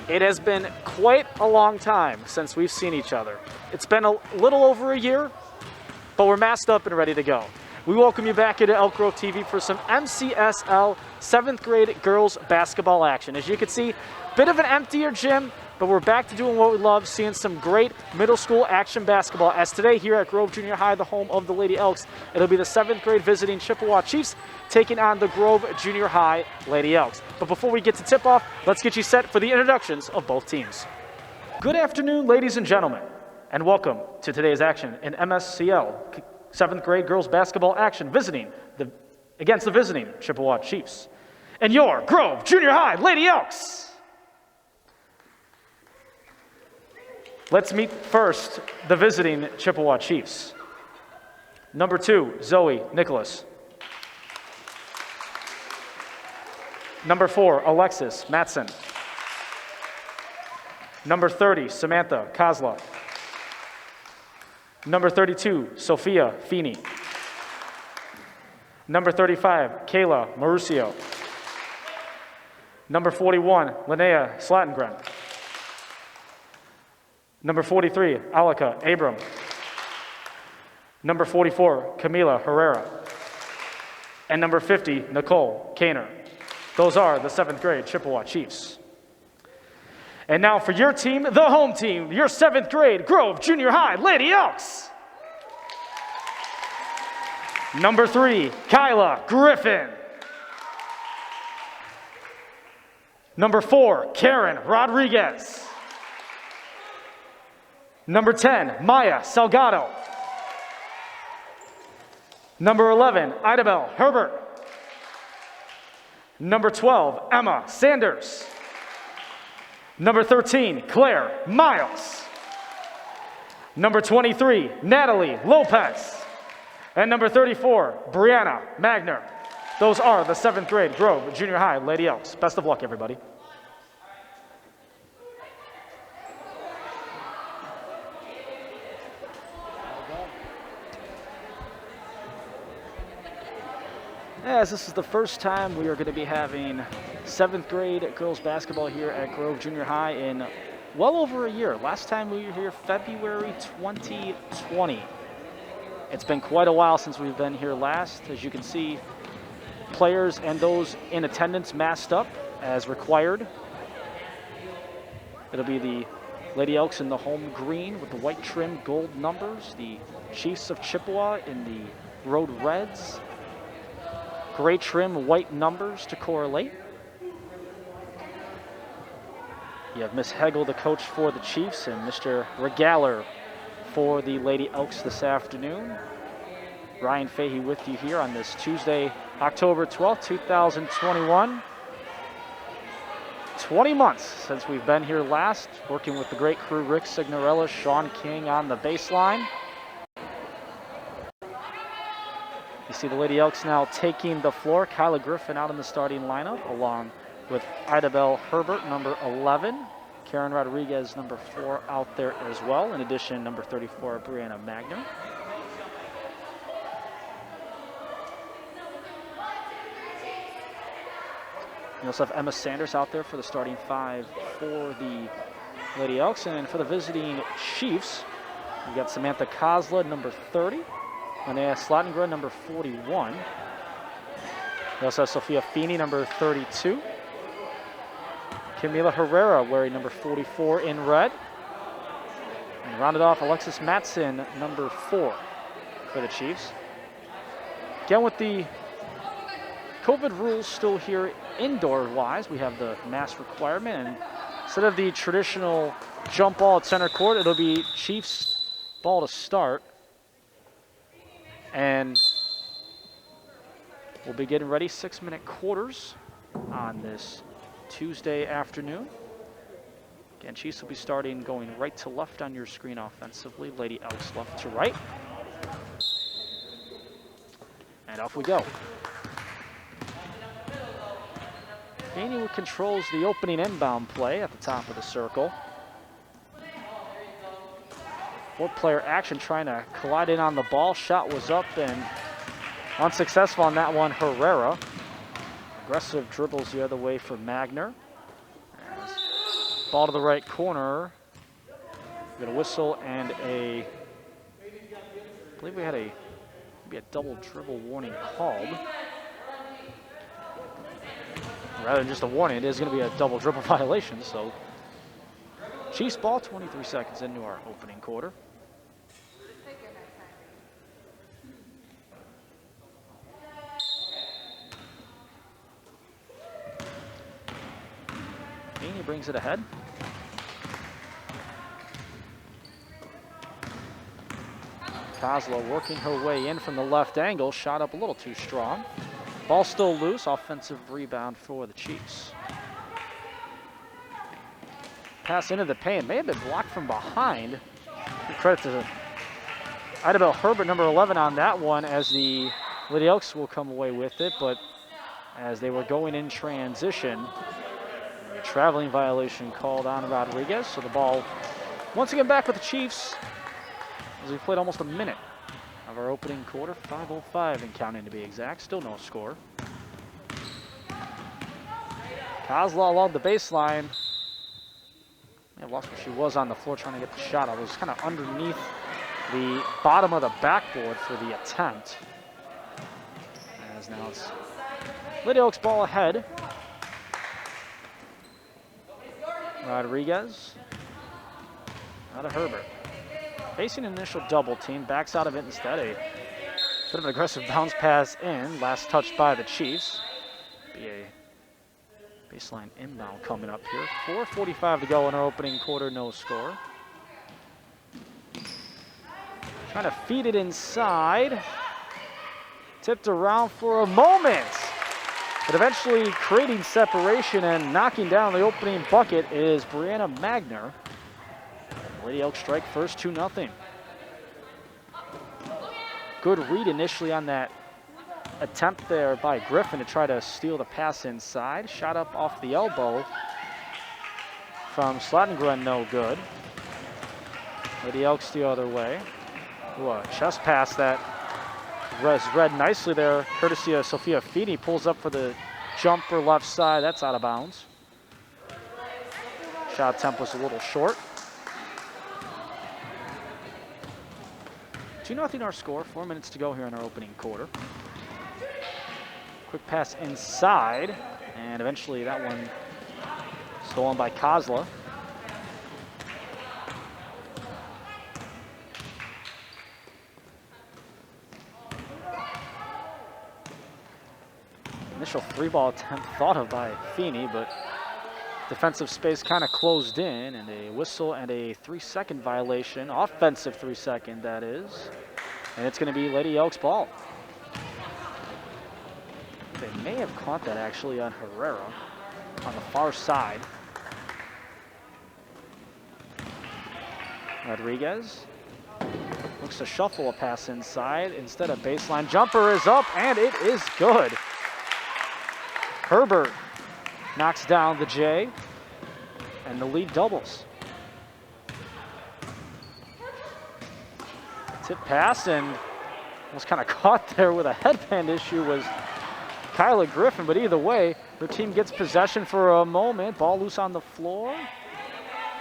It has been quite a long time since we've seen each other. It's been a little over a year, but we're masked up and ready to go. We welcome you back into Elk Grove TV for some MCSL 7th grade girls basketball action. As you can see, bit of an emptier gym, but we're back to doing what we love, seeing some great middle school action basketball. As today here at Grove Junior High, the home of the Lady Elks, it'll be the 7th grade visiting Chippewa Chiefs taking on the Grove Junior High Lady Elks. But before we get to tip-off, let's get you set for the introductions of both teams. Good afternoon, ladies and gentlemen, and welcome to today's action in MSCL 7th grade girls basketball action against the visiting Chippewa Chiefs. And your Grove Junior High Lady Elks. Let's meet first the visiting Chippewa Chiefs. Number 2, Zoe Nicholas. Number 4, Alexis Matson. Number 30, Samantha Kozla. Number 32, Sophia Feeney. Number 35, Kayla Mauricio. Number 41, Linnea Slattengren. Number 43, Alika Abram. Number 44, Camila Herrera. And number 50, Nicole Kaner. Those are the 7th grade Chippewa Chiefs. And now for your team, the home team, your 7th grade Grove Junior High Lady Elks. Number 3, Kyla Griffin. Number 4, Karen Rodriguez. Number 10, Maya Salgado. Number 11, Idabel Herbert. Number 12, Emma Sanders. Number 13, Claire Miles. Number 23, Natalie Lopez. And number 34, Brianna Magner. Those are the 7th grade Grove Junior High Lady Elks. Best of luck, everybody. As this is the first time we are going to be having 7th grade girls basketball here at Grove Junior High in well over a year. Last time we were here February 2020. It's been quite a while since we've been here last. As you can see, players and those in attendance masked up as required. It'll be the Lady Elks in the home green with the white trim gold numbers. The Chiefs of Chippewa in the road reds. Gray trim, white numbers to correlate. You have Miss Hegel, the coach for the Chiefs, and Mr. Regaler for the Lady Elks this afternoon. Ryan Fahey with you here on this Tuesday, October 12th, 2021. 20 months since we've been here last, working with the great crew, Rick Signorella, Sean King on the baseline. You see the Lady Elks now taking the floor. Kyla Griffin out in the starting lineup, along with Idabel Herbert, number 11. Karen Rodriguez, number 4, out there as well. In addition, number 34, Brianna Magner. You also have Emma Sanders out there for the starting 5 for the Lady Elks. And for the visiting Chiefs, we got Samantha Kozla, number 30. Linnea Slattengren, number 41. We also have Sophia Feeney, number 32. Camila Herrera wearing number 44 in red. And rounded off Alexis Matson, number 4 for the Chiefs. Again, with the COVID rules still here indoor-wise, we have the mask requirement. And instead of the traditional jump ball at center court, it'll be Chiefs ball to start. And we'll be getting ready 6-minute quarters on this Tuesday afternoon. Again, Chiefs will be starting going right to left on your screen offensively. Lady Elks left to right. And off we go. Feeney controls the opening inbound play at the top of the circle. 4-player action trying to collide in on the ball. Shot was up and unsuccessful on that one, Herrera. Aggressive dribbles the other way for Magner. Ball to the right corner. We got a whistle and I believe we had maybe a double dribble warning called. Rather than just a warning, it is going to be a double dribble violation. So Chiefs ball, 23 seconds into our opening quarter. Feeney brings it ahead. Kozla working her way in from the left angle, shot up a little too strong. Ball still loose, offensive rebound for the Chiefs. Pass into the paint, may have been blocked from behind. Good credit to Idabel Herbert, number 11 on that one, as the Lady Elks will come away with it, but as they were going in transition, a traveling violation called on Rodriguez, so the ball once again back with the Chiefs as we played almost a minute of our opening quarter, 5:05 and counting to be exact, still no score. Kozla along the baseline. I lost where she was on the floor trying to get the shot. I was kind of underneath the bottom of the backboard for the attempt. As now it's Lady Oaks ball ahead. Rodriguez. Out of Herbert. Facing an initial double team, backs out of it instead. A bit of an aggressive bounce pass in. Last touched by the Chiefs. Be a baseline inbound coming up here. 4:45 to go in our opening quarter, no score. Trying to feed it inside. Tipped around for a moment. But eventually creating separation and knocking down the opening bucket is Brianna Magner. Lady Elks strike first, 2-0. Good read initially on that attempt there by Griffin to try to steal the pass inside. Shot up off the elbow from Slattengren, no good. Lady Elks the other way. Ooh, a chest pass that was read nicely there, courtesy of Sophia Feeney. Pulls up for the jumper left side. That's out of bounds. Shot attempt was a little short. 2-0 our score, 4 minutes to go here in our opening quarter. Quick pass inside, and eventually that one stolen by Kozla. Initial three-ball attempt thought of by Feeney, but defensive space kind of closed in, and a whistle and a 3-second violation, offensive 3-second that is, and it's going to be Lady Elks ball. They may have caught that actually on Herrera on the far side. Rodriguez looks to shuffle a pass inside. Instead, a baseline jumper is up, and it is good. Herbert knocks down the J, and the lead doubles. Tip pass, and was kind of caught there with a headband issue was Kyla Griffin, but either way, her team gets possession for a moment. Ball loose on the floor,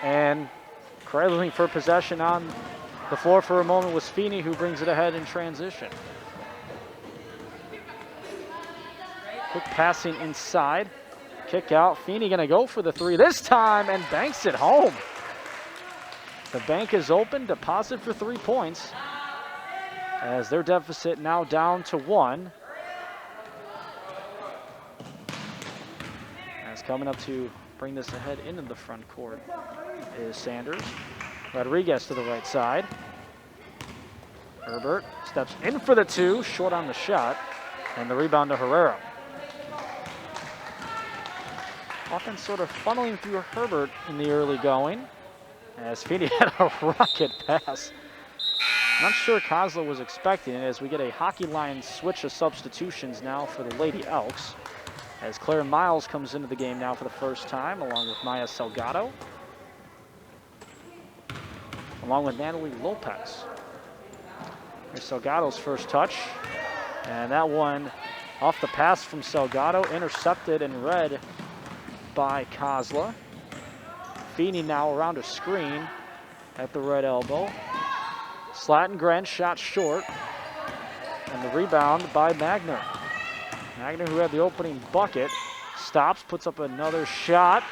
and cradling for possession on the floor for a moment was Feeney, who brings it ahead in transition. Quick passing inside. Kick out. Feeney going to go for the three this time and banks it home. The bank is open. Deposit for 3 points as their deficit now down to 1. As coming up to bring this ahead into the front court is Sanders. Rodriguez to the right side. Herbert steps in for the 2, short on the shot, and the rebound to Herrera. Offense sort of funneling through Herbert in the early going, as Feeney had a rocket pass. Not sure Kozla was expecting it, as we get a hockey line switch of substitutions now for the Lady Elks, as Claire Miles comes into the game now for the first time, along with Maya Salgado, along with Natalie Lopez. Here's Salgado's first touch, and that one off the pass from Salgado, intercepted and read by Kozla. Feeney now around a screen at the right elbow. Slattengren shot short. And the rebound by Magner. Magner, who had the opening bucket, stops, puts up another shot.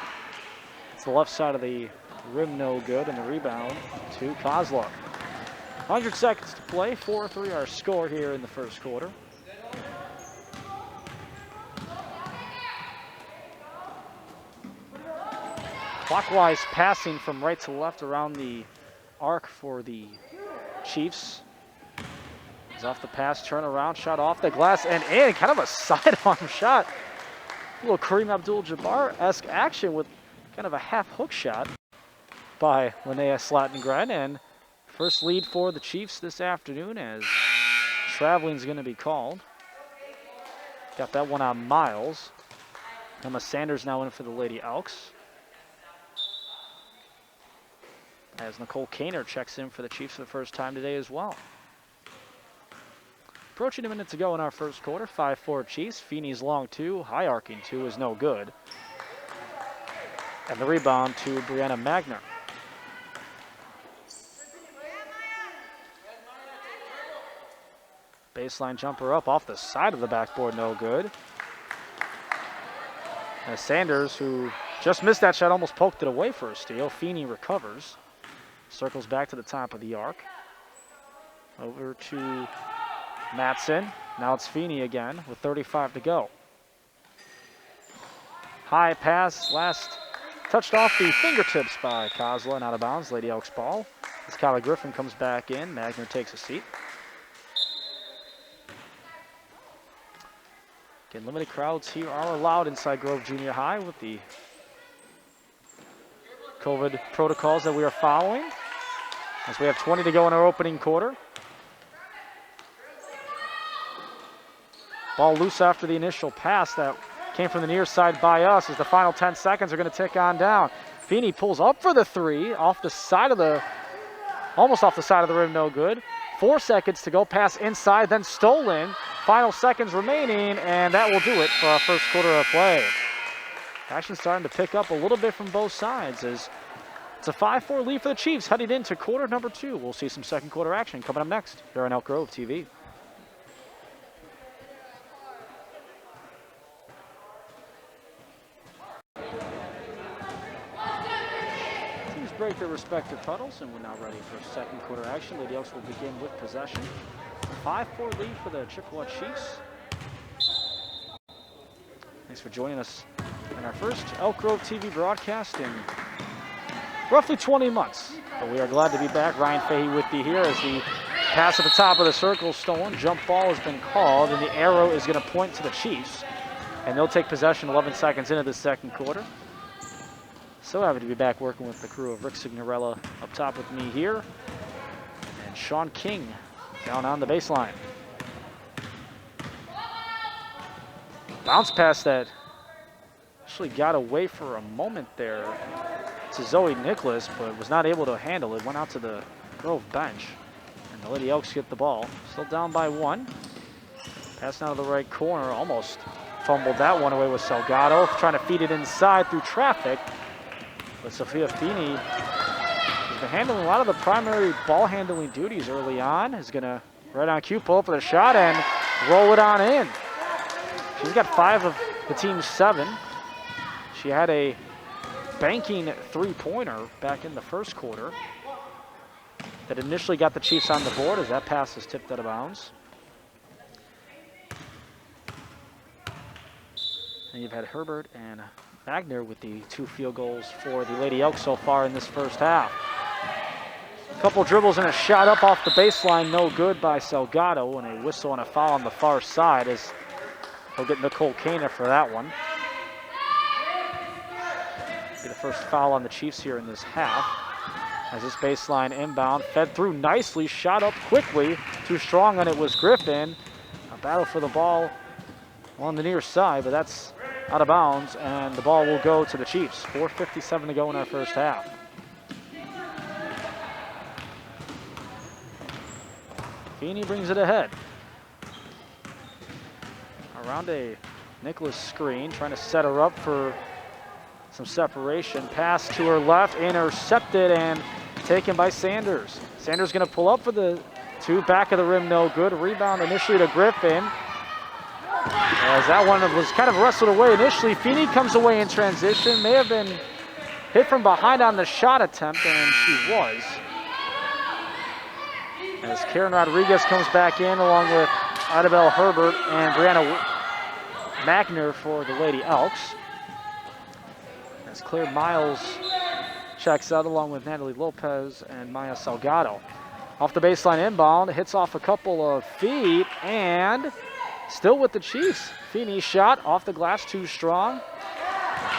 It's the left side of the rim, no good, and the rebound to Kozlov. 100 seconds to play, 4-3 our score here in the first quarter. Clockwise passing from right to left around the arc for the Chiefs. He's off the pass, turn around, shot off the glass and in. Kind of a sidearm shot. A little Kareem Abdul-Jabbar-esque action with kind of a half hook shot by Linnea Slattengren. And first lead for the Chiefs this afternoon as traveling is going to be called. Got that one on Miles. Emma Sanders now in for the Lady Elks. As Nicole Kaner checks in for the Chiefs for the first time today as well. Approaching a minute to go in our first quarter, 5-4 Chiefs. Feeney's long two, high arcing two is no good. And the rebound to Brianna Magner. Baseline jumper up off the side of the backboard, no good. As Sanders, who just missed that shot, almost poked it away for a steal. Feeney recovers. Circles back to the top of the arc. Over to Matson. Now it's Feeney again with 35 to go. High pass, last touched off the fingertips by Kozla and out of bounds. Lady Elks ball. As Kylie Griffin comes back in, Magner takes a seat. Again, limited crowds here are allowed inside Grove Junior High with the COVID protocols that we are following. As we have 20 to go in our opening quarter. Ball loose after the initial pass that came from the near side by us as the final 10 seconds are going to tick on down. Feeney pulls up for the three off the side of the, almost off the side of the rim, no good. 4 seconds to go, pass inside, then stolen. Final seconds remaining, and that will do it for our first quarter of play. Action starting to pick up a little bit from both sides as it's a 5-4 lead for the Chiefs heading into quarter number 2. We'll see some second quarter action coming up next here on Elk Grove TV. Teams break their respective huddles, and we're now ready for second quarter action. Lady Elks will begin with possession. 5-4 lead for the Chippewa Chiefs. Thanks for joining us in our first Elk Grove TV broadcast in roughly 20 months. But we are glad to be back. Ryan Fahey with you here as the pass at the top of the circle is stolen. Jump ball has been called, and the arrow is going to point to the Chiefs. And they'll take possession 11 seconds into the second quarter. So happy to be back working with the crew of Rick Signorella up top with me here. And Sean King down on the baseline. Bounce pass that actually got away for a moment there to Zoe Nicholas, but was not able to handle it. Went out to the Grove bench. And the Lady Elks get the ball. Still down by 1. Pass out of the right corner. Almost fumbled that one away with Salgado. Trying to feed it inside through traffic. But Sophia Feeney has been handling a lot of the primary ball handling duties early on. Is going to right on cue pull up for the shot and roll it on in. She's got 5 of the team's 7. She had a banking three-pointer back in the first quarter that initially got the Chiefs on the board as that pass is tipped out of bounds. And you've had Herbert and Magner with the 2 field goals for the Lady Elks so far in this first half. A couple dribbles and a shot up off the baseline, no good by Salgado, and a whistle and a foul on the far side as he'll get Nicole Kaner for that one. Be the first foul on the Chiefs here in this half. As this baseline inbound, fed through nicely, shot up quickly. Too strong on it was Griffin. A battle for the ball on the near side, but that's out of bounds, and the ball will go to the Chiefs. 4:57 to go in our first half. Feeney brings it ahead. Around a Nicholas screen, trying to set her up for some separation. Pass to her left, intercepted and taken by Sanders. Sanders going to pull up for the two, back of the rim, no good. Rebound initially to Griffin. As that one was kind of wrestled away initially. Feeney comes away in transition. May have been hit from behind on the shot attempt, and she was. As Karen Rodriguez comes back in along with Idabelle Herbert and Brianna Magner for the Lady Elks. As Claire Miles checks out along with Natalie Lopez and Maya Salgado. Off the baseline inbound, hits off a couple of feet, and still with the Chiefs. Feeney shot off the glass, too strong.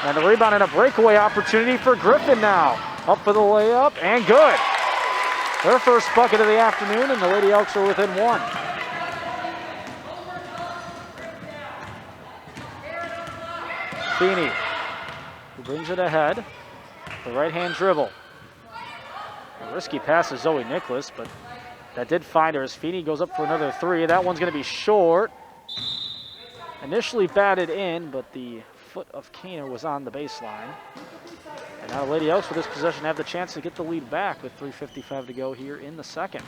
And the rebound and a breakaway opportunity for Griffin now. Up for the layup, and good. Their first bucket of the afternoon, and the Lady Elks are within one. Feeney, who brings it ahead. The right-hand dribble. A risky pass to Zoe Nicholas, but that did find her as Feeney goes up for another three. That one's going to be short. Initially batted in, but the foot of Kaner was on the baseline. And now the Lady Elks with this possession have the chance to get the lead back with 3:55 to go here in the second.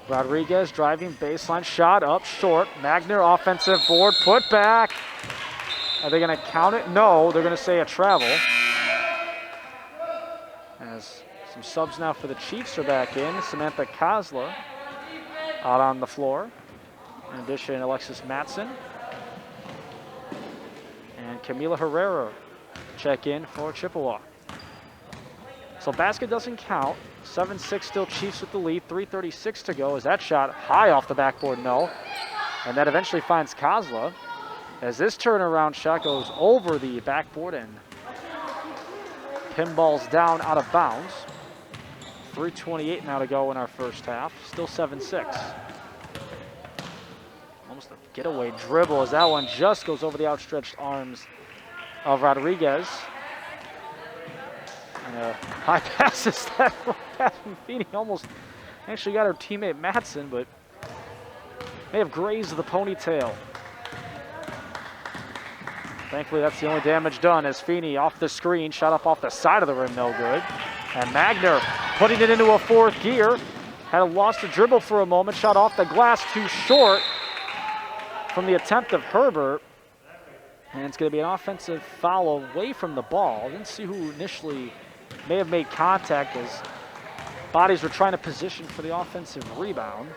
Rodriguez driving baseline, shot up short. Magner offensive board, put back. Are they going to count it? No, they're going to say a travel. As some subs now for the Chiefs are back in. Samantha Kozla out on the floor. In addition, Alexis Matson and Camila Herrera check in for Chippewa. So basket doesn't count. 7-6 still Chiefs with the lead. 3:36 to go as that shot high off the backboard, no. And that eventually finds Kozla as this turnaround shot goes over the backboard and pinballs down out of bounds. 3:28 now to go in our first half. Still 7-6. Almost a getaway dribble as that one just goes over the outstretched arms of Rodriguez. And high passes that passing Feeney almost actually got her teammate Matson, but may have grazed the ponytail. Thankfully, that's the only damage done as Feeney off the screen, shot up off the side of the rim, no good. And Magner putting it into a fourth gear. Had lost a dribble for a moment, shot off the glass too short from the attempt of Herbert. And it's going to be an offensive foul away from the ball. Didn't see who initially may have made contact as bodies were trying to position for the offensive rebound.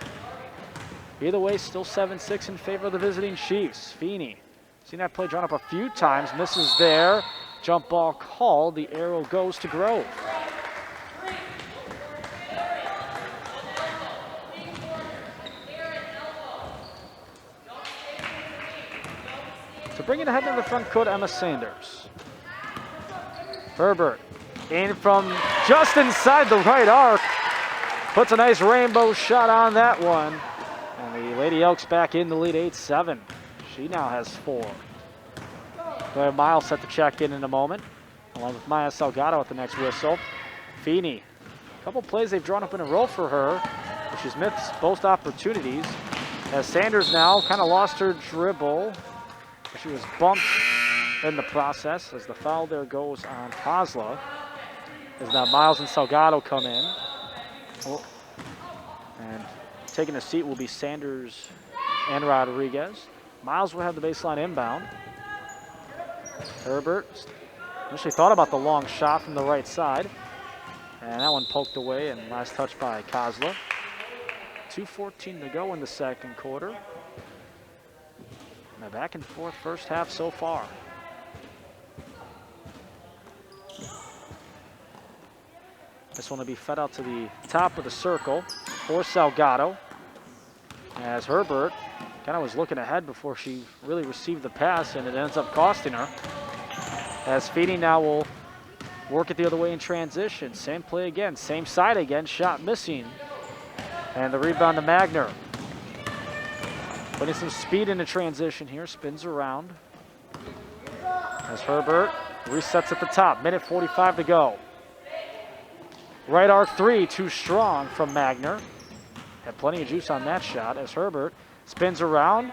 Either way, still 7-6 in favor of the visiting Chiefs. Feeney, seen that play drawn up a few times, misses there. Jump ball called, the arrow goes to Grove. So bringing ahead to the front court, Emma Sanders. Herbert in from just inside the right arc. Puts a nice rainbow shot on that one. And the Lady Elks back in the lead 8-7. She now has 4. Claire Miles set to check in a moment, along with Maya Salgado at the next whistle. Feeney, a couple plays they've drawn up in a row for her, but she's missed both opportunities. As Sanders now kind of lost her dribble. She was bumped in the process as the foul there goes on Kozla. As now Miles and Salgado come in. Oh. And taking a seat will be Sanders and Rodriguez. Miles will have the baseline inbound. Herbert initially thought about the long shot from the right side. And that one poked away and last touch by Kozla. 2:14 to go in the second quarter. And a back and forth first half so far. This one will be fed out to the top of the circle for Salgado. As Herbert kind of was looking ahead before she really received the pass, and it ends up costing her. As Feeney now will work it the other way in transition. Same play again, same side again, shot missing. And the rebound to Magner. Putting some speed into transition here, spins around. As Herbert resets at the top, minute 45 to go. Right arc three, too strong from Magner. Had plenty of juice on that shot as Herbert spins around.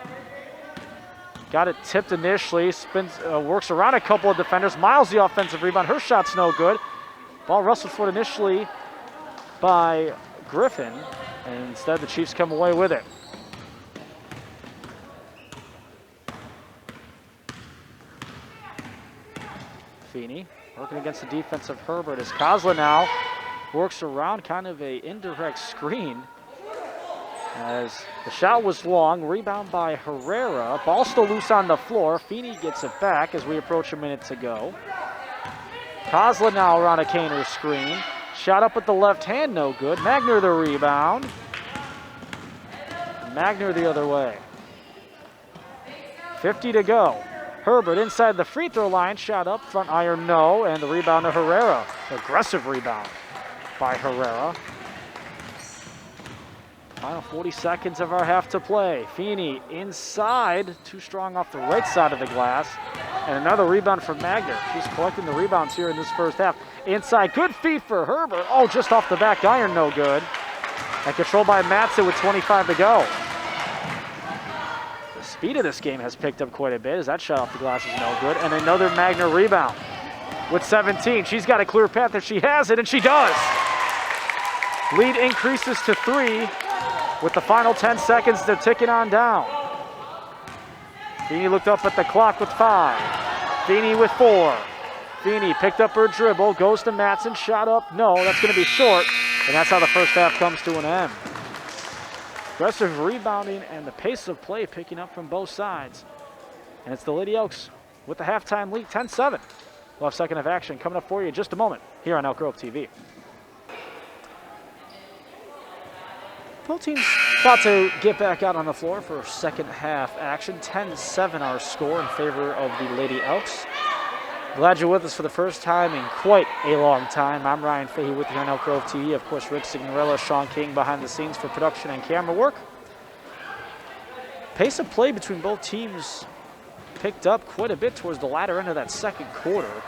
Got it tipped initially, spins, works around a couple of defenders. Miles the offensive rebound. Her shot's no good. Ball wrestled for it initially by Griffin, and instead the Chiefs come away with it. Feeney working against the defense of Herbert as Kozla now works around kind of a indirect screen. As the shot was long, rebound by Herrera. Ball still loose on the floor. Feeney gets it back as we approach a minute to go. Kozla now around a Kaner screen. Shot up with the left hand, no good. Magner the rebound. Magner the other way. 50 to go. Herbert inside the free throw line. Shot up, front iron, no. And the rebound to Herrera. Aggressive rebound by Herrera. Final 40 seconds of our half to play. Feeney inside, too strong off the right side of the glass. And another rebound from Magner. She's collecting the rebounds here in this first half. Inside, good feed for Herbert. Oh, just off the back iron, no good. And controlled by Matson with 25 to go. The speed of this game has picked up quite a bit as that shot off the glass is no good. And another Magner rebound with 17. She's got a clear path if she has it, and she does. Lead increases to 3. With the final 10 seconds, they're ticking on down. Feeney looked up at the clock with 5. Feeney with 4. Feeney picked up her dribble, goes to Matson, shot up, no, that's going to be short. And that's how the first half comes to an end. Aggressive rebounding and the pace of play picking up from both sides. And it's the Lady Elks with the halftime lead, 10-7. We'll have second of action coming up for you in just a moment here on Elk Grove TV. Both teams about to get back out on the floor for second half action. 10-7 our score in favor of the Lady Elks. Glad you're with us for the first time in quite a long time. I'm Ryan Fahey with you on Elk Grove TV. Of course, Rick Signorella, Sean King behind the scenes for production and camera work. Pace of play between both teams picked up quite a bit towards the latter end of that second quarter.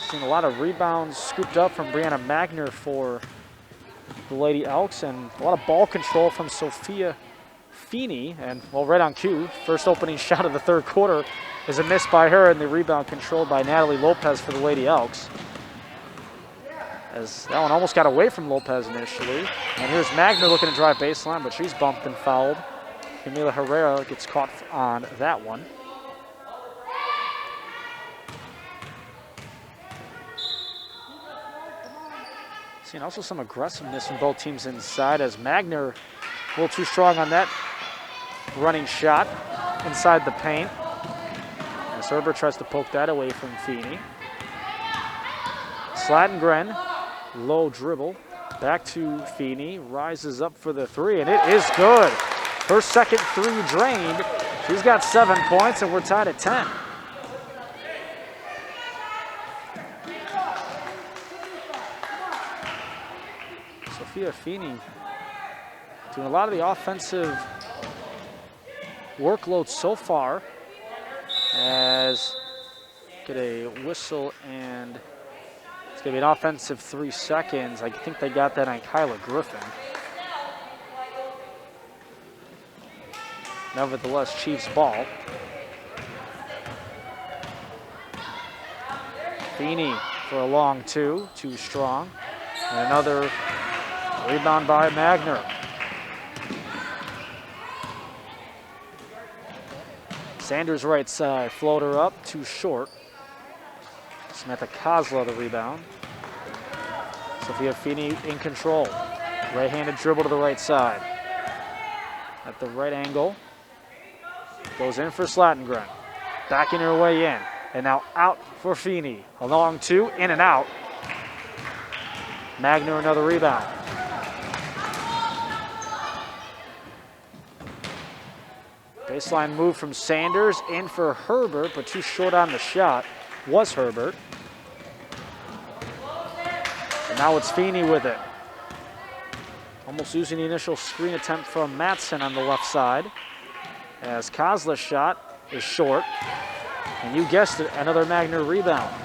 Seen a lot of rebounds scooped up from Brianna Magner for the Lady Elks, and a lot of ball control from Sophia Feeney. And, well, right on cue, first opening shot of the third quarter is a miss by her, and the rebound controlled by Natalie Lopez for the Lady Elks. As that one almost got away from Lopez initially. And here's Magner looking to drive baseline, but she's bumped and fouled. Camila Herrera gets caught on that one. Seeing also some aggressiveness from both teams inside as Magner a little too strong on that running shot inside the paint. As Herbert tries to poke that away from Feeney. Slatengren, low dribble, back to Feeney, rises up for the 3, and it is good. Her second 3 drained. She's got 7 points, and we're tied at 10. Sophia Feeney doing a lot of the offensive workload so far. As get a whistle, and it's going to be an offensive 3 seconds. I think they got that on Kyla Griffin. Nevertheless, Chiefs ball. Feeney for a long 2, too strong. And another rebound by Magner. Sanders right side, floater up, too short. Samantha Kozla the rebound. Sophia Feeney in control. Right-handed dribble to the right side. At the right angle. Goes in for Slatengren. Backing her way in. And now out for Feeney. A long 2, in and out. Magner another rebound. Baseline move from Sanders, in for Herbert, but too short on the shot. Was Herbert. And now it's Feeney with it. Almost using the initial screen attempt from Matson on the left side. As Kozla's shot is short. And you guessed it, another Magner rebound.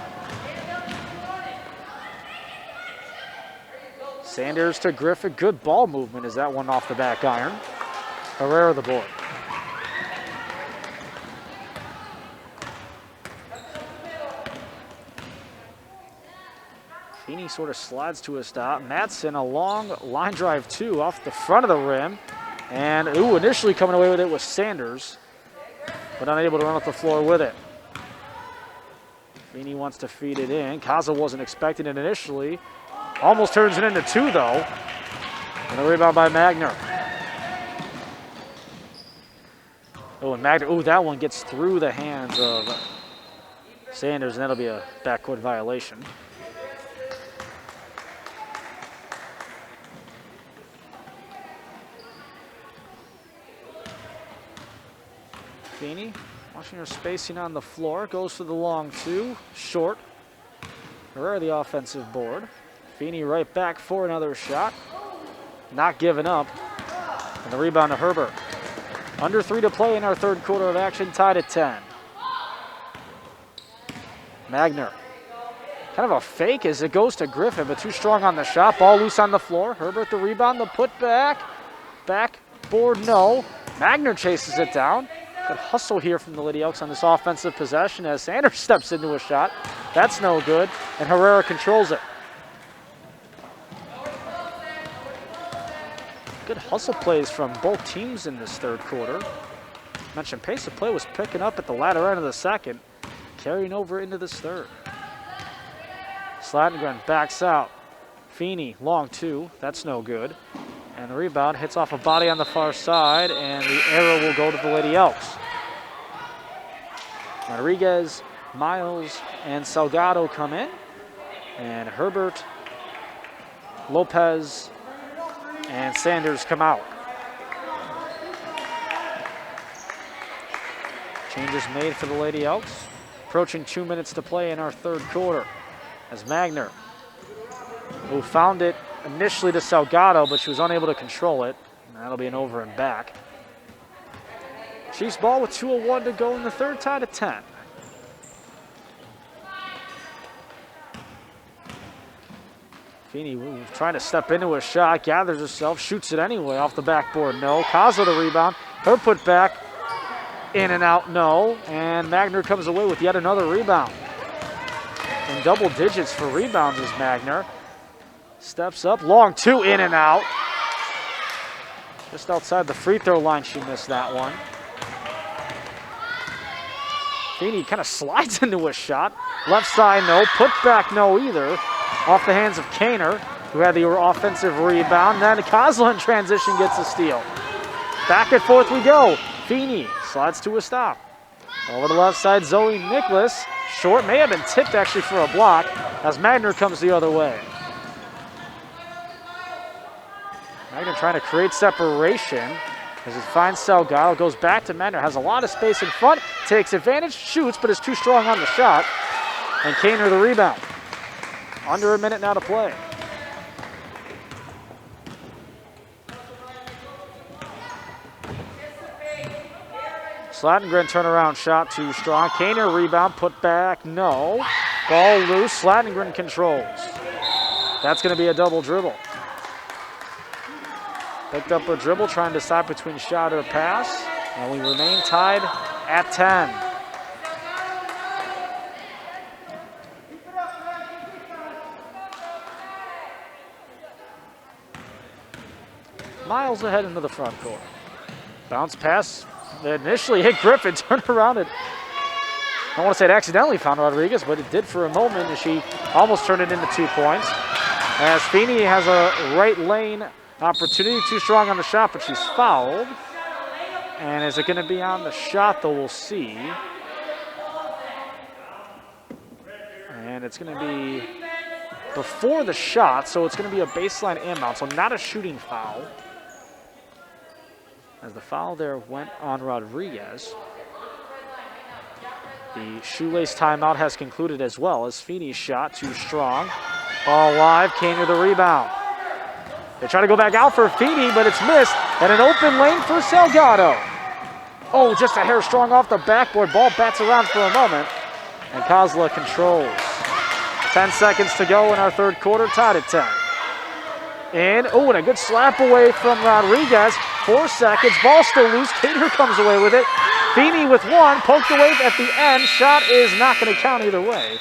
Sanders to Griffith. Good ball movement as that one off the back iron. Herrera the board. Feeney sort of slides to a stop. Madsen, a long line drive two off the front of the rim. And, initially coming away with it was Sanders, but unable to run off the floor with it. Feeney wants to feed it in. Kaza wasn't expecting it initially. Almost turns it into two, though. And a rebound by Magner. And Magner, that one gets through the hands of Sanders, and that'll be a backcourt violation. Feeney, watching her spacing on the floor, goes for the long two, short. Herrera the offensive board. Feeney right back for another shot. Not giving up. And the rebound to Herbert. Under 3 to play in our third quarter of action, tied at 10. Magner. Kind of a fake as it goes to Griffin, but too strong on the shot. Ball loose on the floor. Herbert the rebound, the putback. Backboard, no. Magner chases it down. Good hustle here from the Lady Elks on this offensive possession as Sanders steps into a shot. That's no good, and Herrera controls it. Good hustle plays from both teams in this third quarter. Mentioned pace of play was picking up at the latter end of the second, carrying over into this third. Slatengren backs out. Feeney, long two, that's no good. And the rebound hits off a body on the far side, and the arrow will go to the Lady Elks. Rodriguez, Miles, and Salgado come in. And Herbert, Lopez, and Sanders come out. Changes made for the Lady Elks. Approaching 2 minutes to play in our third quarter. As Magner, who found it initially to Salgado, but she was unable to control it. And that'll be an over and back. Chiefs ball with 2:01 to go in the third, tied at 10. Feeney trying to step into a shot, gathers herself, shoots it anyway off the backboard, no. Kaza the rebound, her put back, in and out, no. And Magner comes away with yet another rebound. In double digits for rebounds is Magner. Steps up, long two, in and out. Just outside the free throw line, she missed that one. Feeney kind of slides into a shot. Left side, no. Put back, no either. Off the hands of Kaner, who had the offensive rebound. Then Kozla in transition gets a steal. Back and forth we go. Feeney slides to a stop. Over the left side, Zoe Nicholas. Short, may have been tipped actually for a block as Magner comes the other way. Magner trying to create separation as he finds Salgado, goes back to Magner, has a lot of space in front, takes advantage, shoots, but is too strong on the shot. And Kaner the rebound. Under a minute now to play. Slatengren turnaround shot too strong. Kaner rebound, put back, no. Ball loose, Slatengren controls. That's going to be a double dribble. Picked up a dribble, trying to decide between shot or pass. And we remain tied at 10. Miles ahead into the front court. Bounce pass that initially hit Griffin, turned around and I don't want to say it accidentally found Rodriguez, but it did for a moment as she almost turned it into 2 points. As Feeney has a right lane opportunity, too strong on the shot, but she's fouled. And is it going to be on the shot, though? We'll see. And it's going to be before the shot, so it's going to be a baseline inbound, so not a shooting foul. As the foul there went on Rodriguez. The shoelace timeout has concluded as well as Feeney's shot too strong. Ball live, Kaner the rebound. They try to go back out for Feeney, but it's missed. And an open lane for Salgado. Oh, just a hair strong off the backboard. Ball bats around for a moment. And Kozla controls. 10 seconds to go in our third quarter, tied at 10. And a good slap away from Rodriguez. 4 seconds. Ball still loose. Cater comes away with it. Feeney with one. Poked away at the end. Shot is not going to count either way.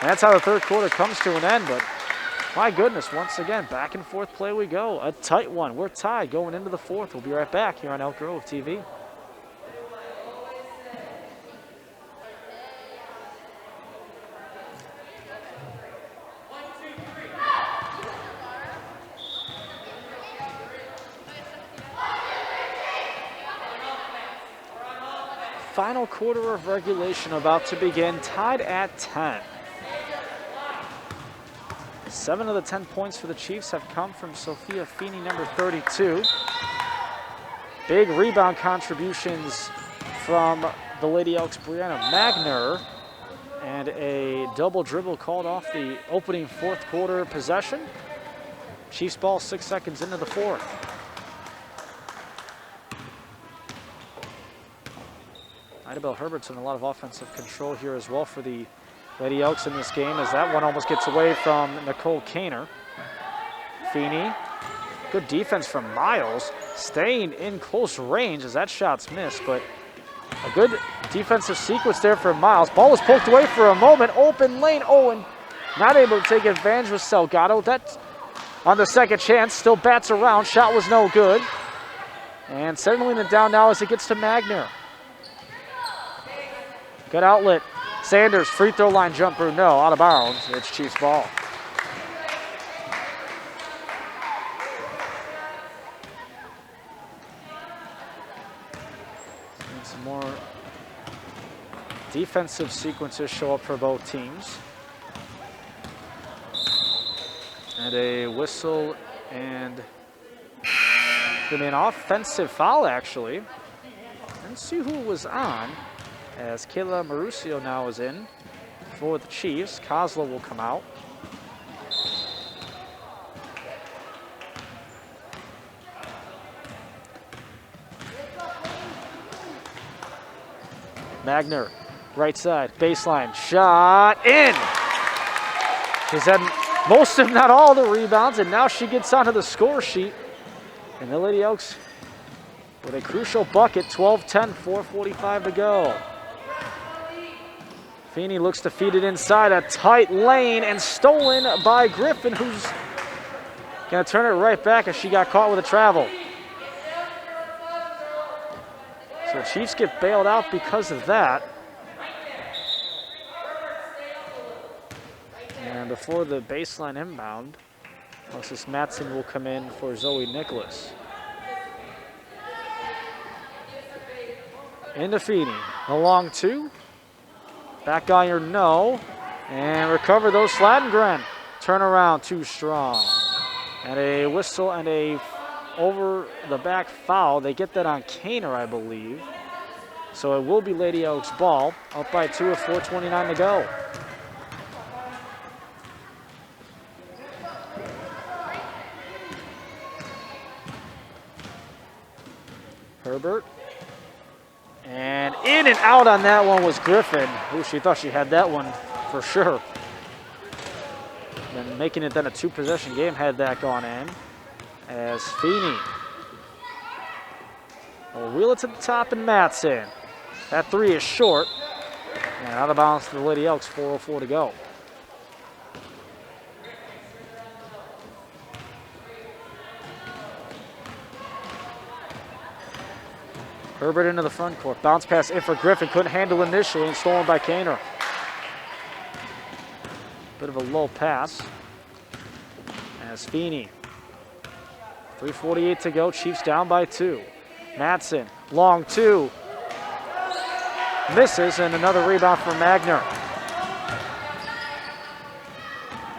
And that's how the third quarter comes to an end. But my goodness, once again, back and forth play we go. A tight one. We're tied going into the fourth. We'll be right back here on Elk Grove TV. Final quarter of regulation about to begin, tied at 10. 7 of the 10 points for the Chiefs have come from Sophia Feeney, number 32. Big rebound contributions from the Lady Elks' Brianna Magner, and a double dribble called off the opening fourth quarter possession. Chiefs ball 6 seconds into the fourth. Idabelle Herbert's in a lot of offensive control here as well for the Lady Elks in this game, as that one almost gets away from Nicole Kaner. Feeney, good defense from Miles, staying in close range as that shot's missed, but a good defensive sequence there for Miles. Ball was poked away for a moment, open lane, Owen not able to take advantage with Salgado. That's on the second chance, still bats around, shot was no good. And settling it down now as it gets to Magner. Good outlet. Sanders, free throw line jumper, no, out of bounds. It's Chiefs ball. And some more defensive sequences show up for both teams. And a whistle and gonna be an offensive foul actually. Let's see who it was on, as Kayla Marusio now is in for the Chiefs. Kozla will come out. Magner, right side, baseline, shot in. She's had most, if not all, the rebounds, and now she gets onto the score sheet. And the Lady Elks with a crucial bucket, 12-10, 4:45 to go. Feeney looks to feed it inside a tight lane and stolen by Griffin, who's going to turn it right back as she got caught with a travel. So the Chiefs get bailed out because of that. And before the baseline inbound, Alexis Matson will come in for Zoe Nicholas. Into Feeney, a long two. Back iron, no. And recover those Slatengren. Turnaround, too strong. And a whistle and a over the back foul. They get that on Kaner, I believe. So it will be Lady Elks ball. Up by 2 with 4:29 to go. Herbert. And in and out on that one was Griffin. Ooh, she thought she had that one for sure. And making it then a 2-possession game had that gone in. As Feeney will wheel it to the top and Matson. That 3 is short. And out of bounds to the Lady Elks, 4:04 to go. Herbert into the front court. Bounce pass in for Griffin. Couldn't handle initially and stolen by Kaner. Bit of a low pass. As Feeney. 3:48 to go. Chiefs down by 2. Matson. Long 2. Misses, and another rebound for Magner.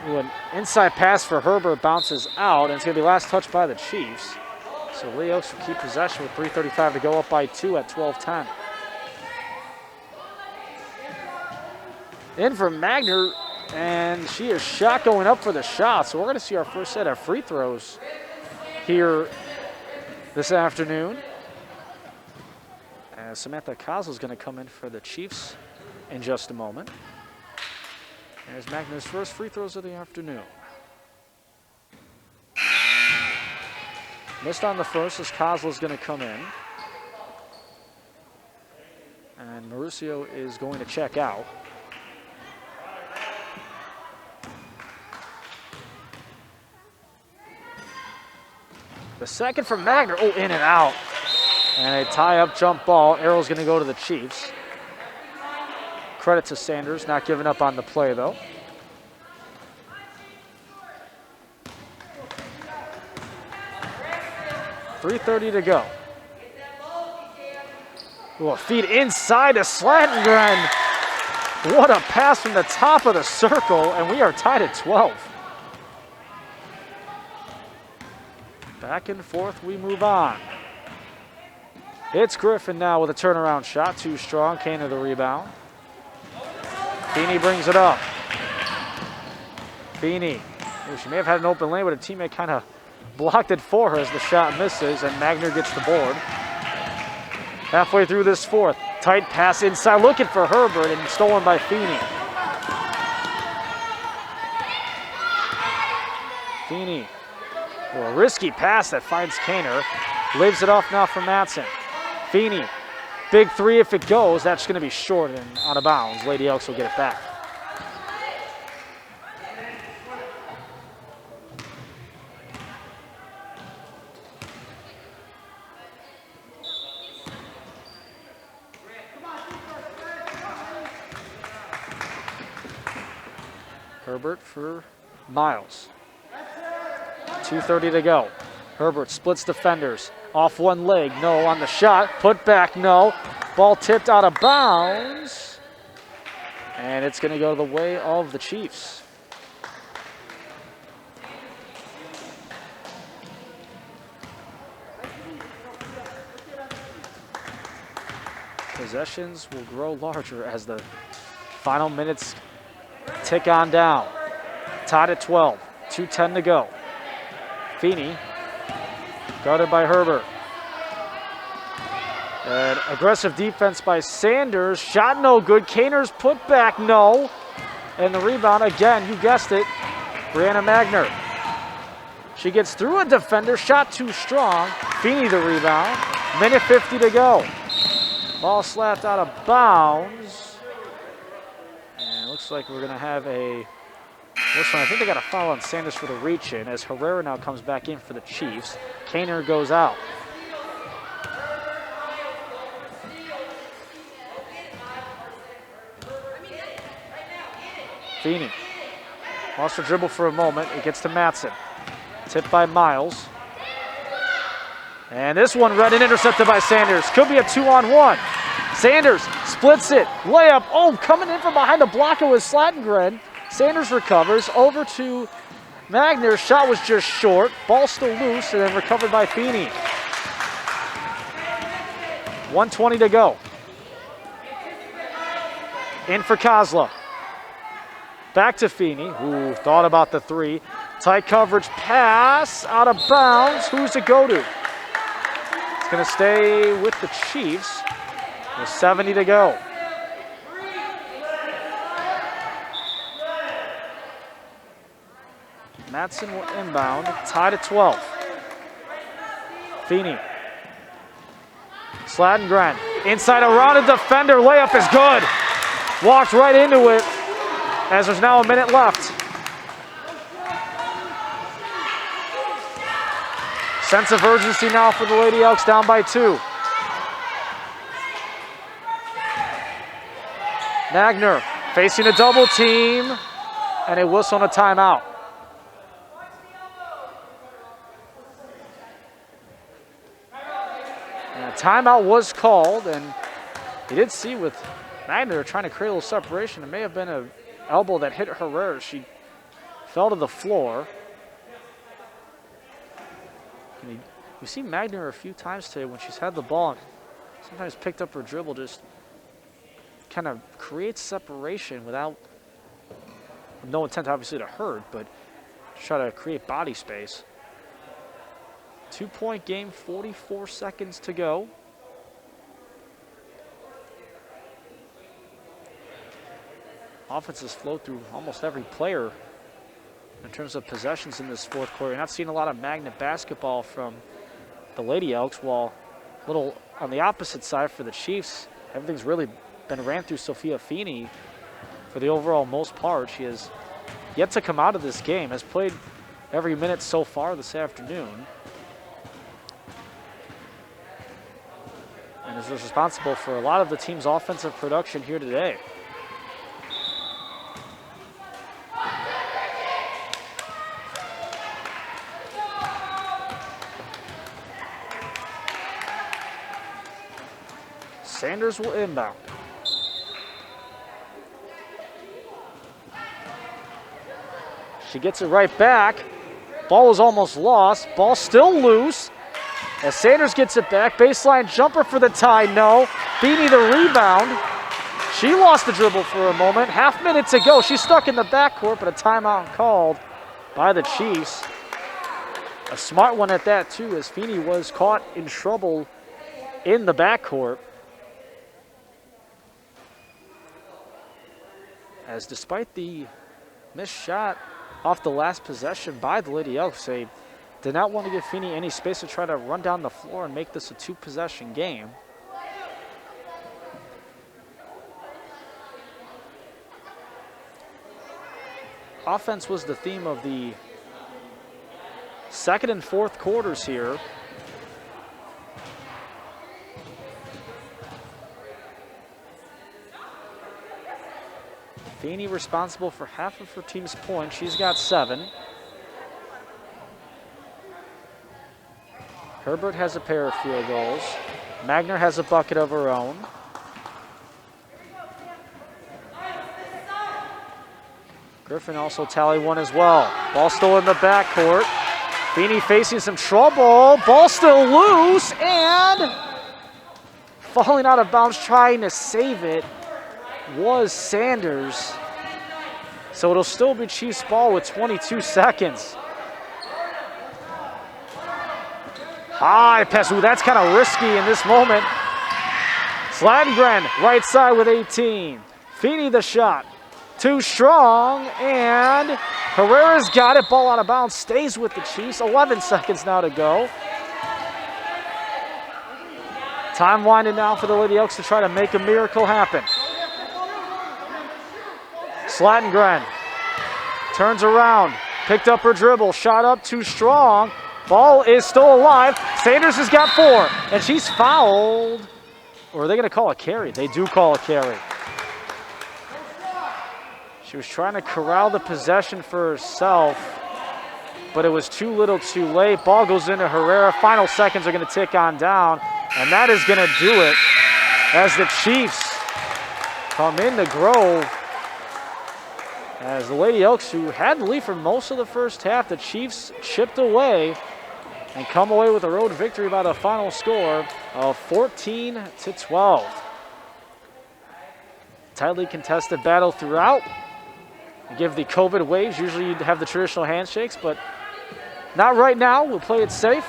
Ooh, an inside pass for Herbert bounces out, and it's going to be last touched by the Chiefs. So Lady Elks will keep possession with 3:35 to go, up by 2 at 12-10. In for Magner, and she is shot going up for the shot. So we're going to see our first set of free throws here this afternoon. As Samantha Kozla is going to come in for the Chiefs in just a moment. There's Magner's first free throws of the afternoon. Missed on the first as Kozla's going to come in. And Mauricio is going to check out. The second from Magner. Oh, in and out. And a tie-up jump ball. Arrow's going to go to the Chiefs. Credit to Sanders, not giving up on the play, though. .3:30 to go. Ooh, a feed inside to Slatengren. What a pass from the top of the circle, and we are tied at 12. Back and forth we move on. It's Griffin now with a turnaround shot. Too strong. Kaner the rebound. Feeney brings it up. Feeney. She may have had an open lane, but a teammate kind of blocked it for her as the shot misses, and Magner gets the board. Halfway through this fourth. Tight pass inside, looking for Herbert, and stolen by Feeney. Feeney. Well, a risky pass that finds Kaner. Leaves it off now for Matson. Feeney. Big three if it goes. That's going to be short and out of bounds. Lady Elks will get it back. Herbert for Miles. 2:30 to go. Herbert splits defenders. Off one leg, no on the shot. Put back, no. Ball tipped out of bounds. And it's going to go the way of the Chiefs. Possessions will grow larger as the final minutes tick on down. Tied at 12. 2:10 to go. Feeney, guarded by Herbert. And aggressive defense by Sanders. Shot no good. Kaner's put back, no. And the rebound again, you guessed it, Brianna Magner. She gets through a defender. Shot too strong. Feeney the rebound. Minute 50 to go. Ball slapped out of bounds. And it looks like we're going to have a... This one, I think they got a foul on Sanders for the reach-in as Herrera now comes back in for the Chiefs. Kaner goes out. Feeney lost her dribble for a moment. It gets to Matson. Tipped by Miles. And this one read and intercepted by Sanders. Could be a 2-on-1. Sanders splits it. Layup. Oh, coming in from behind the blocker with Slatengren. Sanders recovers over to Magner. Shot was just short. Ball still loose and then recovered by Feeney. 1:20 to go. In for Kozla. Back to Feeney, who thought about the three. Tight coverage pass out of bounds. Who's it go to? It's going to stay with the Chiefs with 70 to go. Matson will inbound, tied at 12. Feeney. Slatengren inside around a defender. Layup is good. Walked right into it as there's now a minute left. Sense of urgency now for the Lady Elks, down by 2. Magner facing a double team and a whistle on a timeout. Timeout was called, and you did see with Magner trying to create a little separation. It may have been an elbow that hit Herrera. She fell to the floor. And you see Magner a few times today when she's had the ball and sometimes picked up her dribble, just kind of creates separation without no intent obviously to hurt, but try to create body space. 2-point game, 44 seconds to go. Offenses flow through almost every player in terms of possessions in this fourth quarter. You're not seeing a lot of Magnet basketball from the Lady Elks, while a little on the opposite side for the Chiefs, everything's really been ran through Sophia Feeney for the overall most part. She has yet to come out of this game, has played every minute so far this afternoon, and is responsible for a lot of the team's offensive production here today. Sanders will inbound. She gets it right back. Ball is almost lost. Ball still loose. As Sanders gets it back. Baseline jumper for the tie. No. Feeney the rebound. She lost the dribble for a moment. Half minute to go. She's stuck in the backcourt, but a timeout called by the Chiefs. A smart one at that, too, as Feeney was caught in trouble in the backcourt. As despite the missed shot off the last possession by the Lady Elks, they did not want to give Feeney any space to try to run down the floor and make this a two-possession game. Offense was the theme of the second and fourth quarters here. Feeney responsible for half of her team's points. She's got 7. Herbert has a pair of field goals. Magner has a bucket of her own. Griffin also tallied one as well. Ball still in the backcourt. Feeney facing some trouble. Ball still loose and falling out of bounds trying to save it was Sanders. So it'll still be Chiefs ball with 22 seconds. High pass. Ooh, that's kind of risky in this moment. Sladengren right side with 18. Feeney the shot. Too strong, and Herrera's got it. Ball out of bounds, stays with the Chiefs. 11 seconds now to go. Time winding down for the Lady Elks to try to make a miracle happen. Sladengren turns around, picked up her dribble, shot up too strong. Ball is still alive. Sanders has got 4, and she's fouled. Or are they going to call a carry? They do call a carry. She was trying to corral the possession for herself, but it was too little too late. Ball goes into Herrera. Final seconds are going to tick on down, and that is going to do it as the Chiefs come into Grove. As the Lady Elks, who had the lead for most of the first half, the Chiefs chipped away and come away with a road victory by the final score of 14-12. Tightly contested battle throughout. You give the COVID waves, usually you'd have the traditional handshakes, but not right now. We'll play it safe,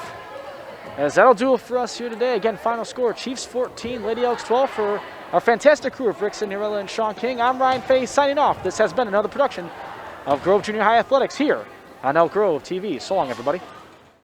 as that'll do it for us here today. Again, final score, Chiefs 14, Lady Elks 12. For our fantastic crew of Rick Cinderella and Sean King, I'm Ryan Fay signing off. This has been another production of Grove Junior High Athletics here on Elk Grove TV. So long, everybody.